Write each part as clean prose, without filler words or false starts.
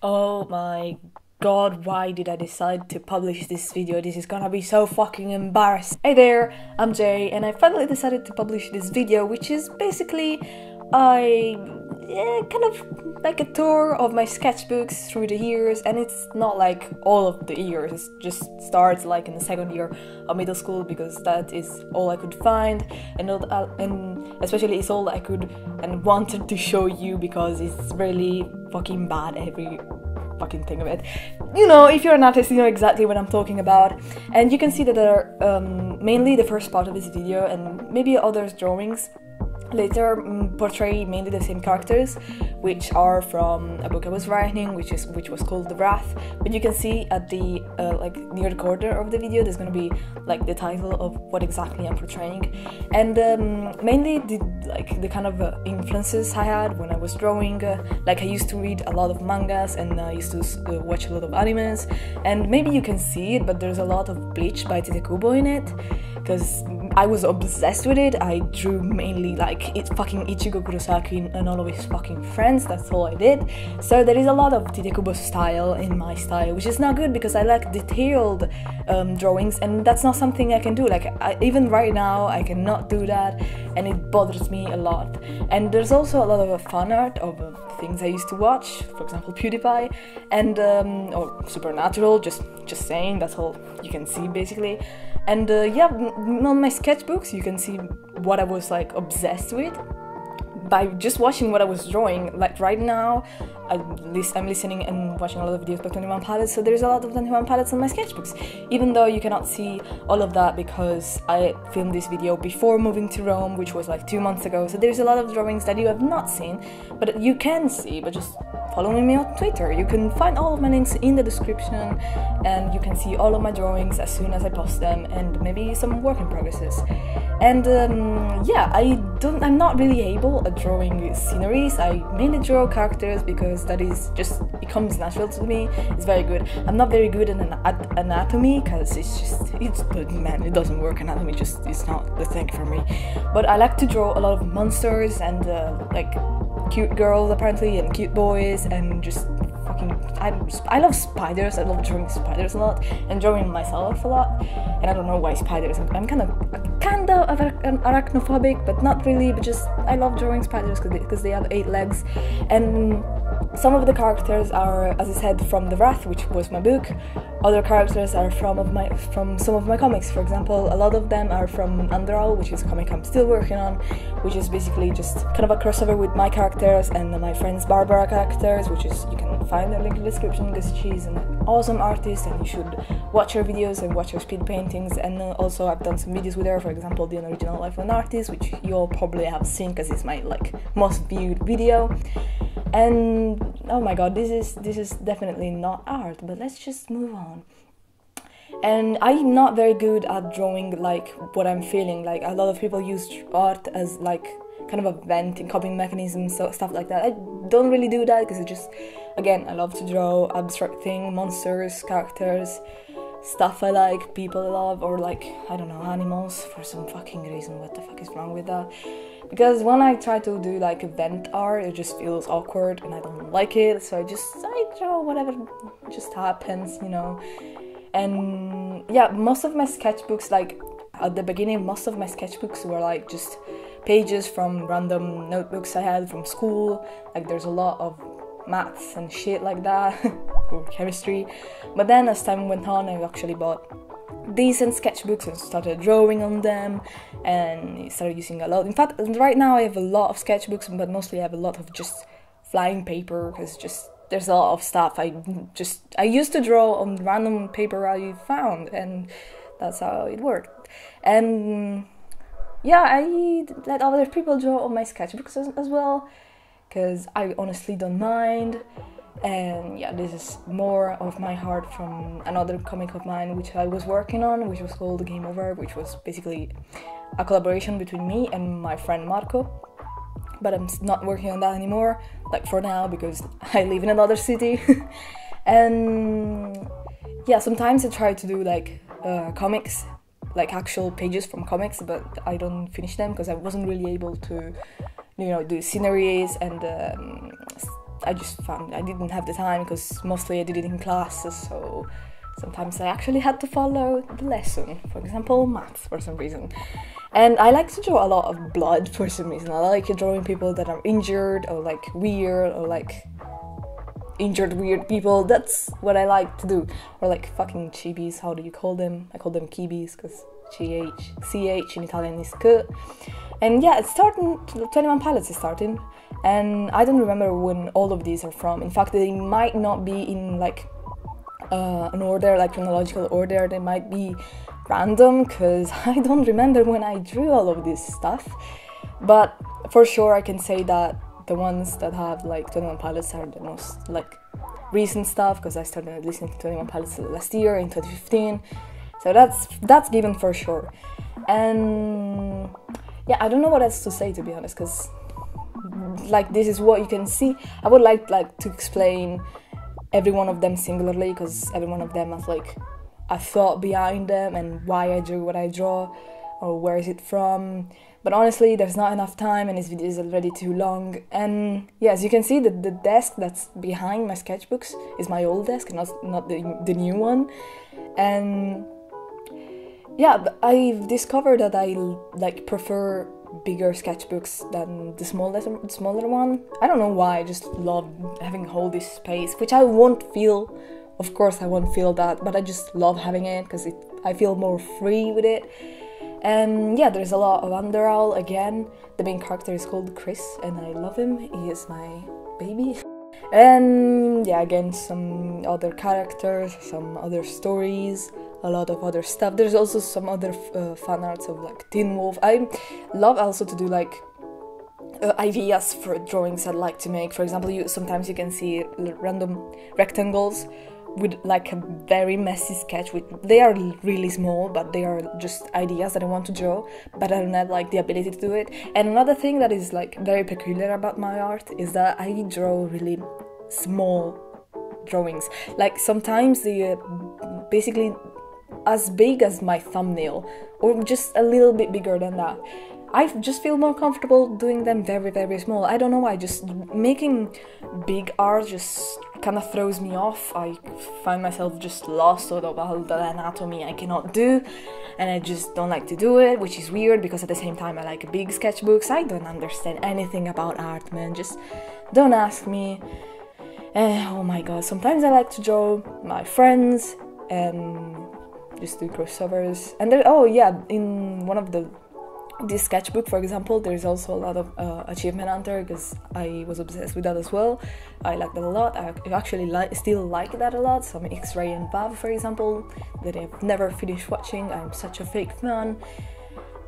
Oh my god, why did I decide to publish this video? This is gonna be so fucking embarrassing. Hey there, I'm Jay, and I finally decided to publish this video, which is basically kind of like a tour of my sketchbooks through the years, and it's not like all of the years, it just starts like in the second year of middle school, because that is all I could find, and especially it's all I could and wanted to show you, because it's really fucking bad, every fucking thing of it. You know, if you're an artist, you know exactly what I'm talking about. And you can see that there are mainly the first part of this video, and maybe others drawings later portray mainly the same characters, which are from a book I was writing, which was called The Wrath. But you can see at the like near the corner of the video, there's gonna be like the title of what exactly I'm portraying, and mainly the kind of influences I had when I was drawing. Like I used to read a lot of mangas, and I used to watch a lot of animes, and maybe you can see it, but there's a lot of Bleach by Kubo in it, because I was obsessed with it. I drew mainly like it's fucking Ichigo Kurosaki and all of his fucking friends. That's all I did. So there is a lot of Kubo style in my style, which is not good because I like detailed drawings, and that's not something I can do. Like even right now I cannot do that, and it bothers me a lot. And there's also a lot of fan art of things I used to watch, for example PewDiePie and or Supernatural, just saying, that's all you can see basically. And yeah, on my sketchbooks you can see what I was like obsessed with by just watching what I was drawing. Like right now I'm listening and watching a lot of videos by 21 Pilots, so there's a lot of 21 Pilots on my sketchbooks, even though you cannot see all of that because I filmed this video before moving to Rome, which was like 2 months ago. So there's a lot of drawings that you have not seen, but you can see, but just following me on Twitter. You can find all of my links in the description, and you can see all of my drawings as soon as I post them, and maybe some work in progresses. And yeah, I'm not really able at drawing sceneries. I mainly draw characters because that is just, it comes natural to me. It's very good. I'm not very good at anatomy because man, it doesn't work. Anatomy just is not the thing for me. But I like to draw a lot of monsters and like cute girls apparently, and cute boys, and just fucking I love spiders. I love drawing spiders a lot and drawing myself a lot. And I don't know why spiders. I'm kind of arachnophobic, but not really. But just I love drawing spiders because they have 8 legs. And some of the characters are, as I said, from The Wrath, which was my book. Other characters are from some of my comics. For example, a lot of them are from Underall, which is a comic I'm still working on, which is basically just kind of a crossover with my characters and my friend's Barbara characters, which is, you can find the link in the description because she's an awesome artist and you should watch her videos and watch her speed paintings. And also I've done some videos with her, for example the Unoriginal Life of an Artist, which you all probably have seen because it's my like most viewed video. And oh my god, this is definitely not art, but let's just move on. And I'm not very good at drawing like what I'm feeling. Like a lot of people use art as like kind of a venting, coping mechanism, so stuff like that. I don't really do that because it just, again, I love to draw abstract things, monsters, characters, stuff I like, people I love, or like, I don't know, animals for some fucking reason. What the fuck is wrong with that? Because when I try to do like event art, it just feels awkward and I don't like it, so I draw whatever just happens, you know. And yeah, most of my sketchbooks, like at the beginning, most of my sketchbooks were like just pages from random notebooks I had from school. Like there's a lot of maths and shit like that, or chemistry. But then as time went on, I actually bought decent sketchbooks and started drawing on them, and started using a lot. In fact, right now I have a lot of sketchbooks, but mostly I have a lot of just flying paper, because just there's a lot of stuff I used to draw on random paper I found, and that's how it worked. And yeah, I let other people draw on my sketchbooks as well, because I honestly don't mind. And yeah, this is more of my heart from another comic of mine which I was working on, which was called Game Over, which was basically a collaboration between me and my friend Marco. But I'm not working on that anymore, like for now, because I live in another city. And yeah, sometimes I try to do like comics, like actual pages from comics, but I don't finish them because I wasn't really able to, you know, do sceneries and I just found I didn't have the time because mostly I did it in classes, so sometimes I actually had to follow the lesson, for example maths for some reason. And I like to draw a lot of blood for some reason. I like drawing people that are injured or like weird or like injured weird people. That's what I like to do. Or like fucking chibis, how do you call them? I call them kibis because CH in Italian is k. And yeah, it's starting, 21 Pilots is starting, and I don't remember when all of these are from. In fact, they might not be in like an order, like chronological order. They might be random because I don't remember when I drew all of this stuff. But for sure I can say that the ones that have like 21 Pilots are the most like recent stuff, because I started listening to 21 Pilots last year in 2015. So that's given for sure. And yeah, I don't know what else to say, to be honest, because like this is what you can see. I would like to explain every one of them singularly, because every one of them has like a thought behind them and why I drew what I draw or where is it from. But honestly, there's not enough time and this video is already too long. And yeah, as you can see, the desk that's behind my sketchbooks is my old desk, not the new one. And yeah, I've discovered that I like prefer bigger sketchbooks than the smaller one. I don't know why, I just love having all this space, which I won't feel. Of course I won't feel that, but I just love having it because I feel more free with it. And yeah, there's a lot of underall again. The main character is called Chris and I love him, he is my baby. And yeah, again, some other characters, some other stories, a lot of other stuff. There's also some other fan arts of like Teen Wolf. I love also to do like ideas for drawings I'd like to make. For example, sometimes you can see random rectangles with like a very messy sketch. They are really small, but they are just ideas that I want to draw, but I don't have like the ability to do it. And another thing that is like very peculiar about my art is that I draw really small drawings. Like sometimes they basically as big as my thumbnail or just a little bit bigger than that. I just feel more comfortable doing them very, very small. I don't know why, just making big art just kind of throws me off. I find myself just lost out of all the anatomy I cannot do, and I just don't like to do it, which is weird because at the same time I like big sketchbooks. I don't understand anything about art, man, just don't ask me. Oh my god, sometimes I like to draw my friends and just do crossovers. And there, oh yeah, in one of this sketchbook, for example, there's also a lot of achievement hunter, because I was obsessed with that as well. I like that a lot. I actually still like that a lot. Some X-Ray and Vav, for example, that I've never finished watching. I'm such a fake fan.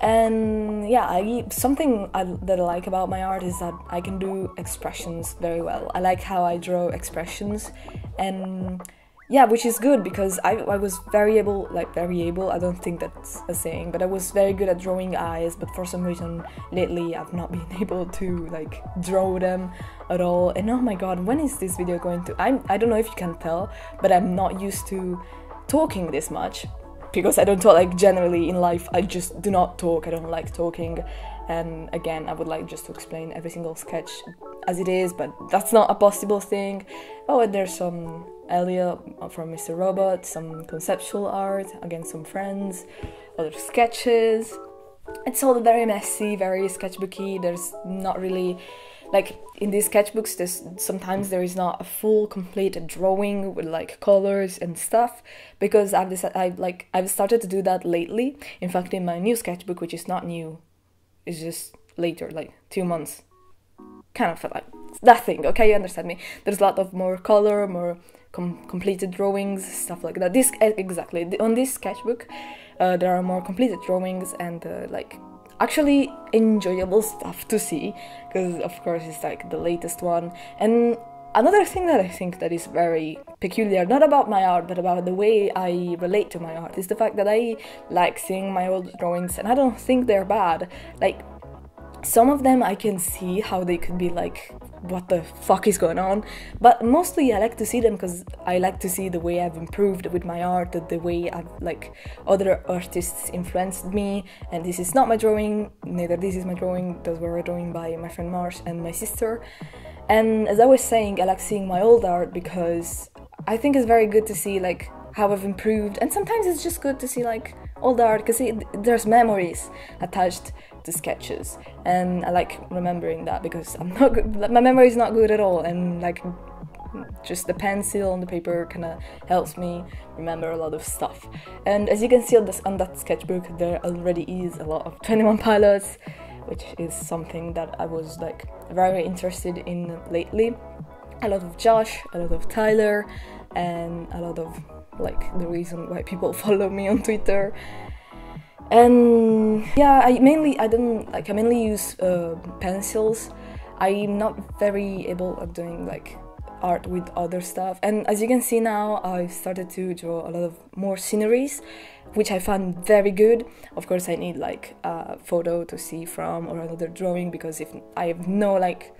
And yeah, something that I like about my art is that I can do expressions very well. I like how I draw expressions, and yeah, which is good because I was very able, I don't think that's a saying, but I was very good at drawing eyes, but for some reason lately I've not been able to like draw them at all. And oh my god, when is this video going to... I don't know if you can tell, but I'm not used to talking this much, because I don't talk, like generally in life I just do not talk. I don't like talking. And again, I would like just to explain every single sketch as it is, but that's not a possible thing. Oh, and there's some Elliot from Mr. Robot, some conceptual art, again some friends, other sketches. It's all very messy, very sketchbooky. There's not really, like in these sketchbooks, sometimes there is not a full complete drawing with like colors and stuff, because I've started to do that lately. In fact, in my new sketchbook, which is not new, it's just later, like 2 months, kind of like that thing, okay, you understand me. There's a lot of more color, more completed drawings, stuff like that. This exactly, on this sketchbook there are more completed drawings and like actually enjoyable stuff to see, because of course it's like the latest one. And another thing that I think that is very peculiar, not about my art, but about the way I relate to my art, is the fact that I like seeing my old drawings, and I don't think they're bad. Like, some of them I can see how they could be like, what the fuck is going on? But mostly I like to see them because I like to see the way I've improved with my art, the way I've like other artists influenced me. And this is not my drawing, neither this is my drawing, those were a drawing by my friend Mars and my sister. And as I was saying, I like seeing my old art because I think it's very good to see like how I've improved, and sometimes it's just good to see like old art because there's memories attached to sketches, and I like remembering that because I'm not good, my memory is not good at all, and like just the pencil on the paper kind of helps me remember a lot of stuff. And as you can see on that sketchbook, there already is a lot of 21 Pilots, which is something that I was like very interested in lately. A lot of Josh, a lot of Tyler, and a lot of like the reason why people follow me on Twitter. And yeah, I mainly use pencils. I'm not very able at doing like art with other stuff, and as you can see now, I've started to draw a lot of more sceneries, which I found very good. Of course, I need like a photo to see from or another drawing, because if I have no like,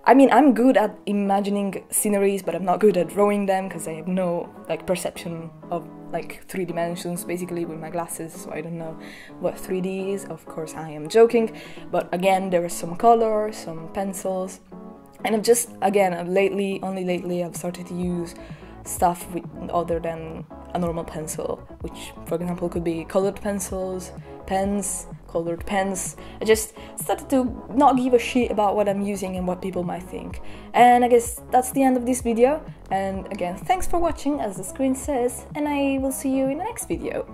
I mean, I'm good at imagining sceneries, but I'm not good at drawing them because I have no like perception of like 3 dimensions basically with my glasses, so I don't know what 3D is. Of course, I am joking, but again, there are some colors, some pencils, and I've just, again, only lately, I've started to use stuff with other than a normal pencil, which, for example, could be colored pencils, pens, colored pens. I just started to not give a shit about what I'm using and what people might think. And I guess that's the end of this video. And again, thanks for watching, as the screen says, and I will see you in the next video.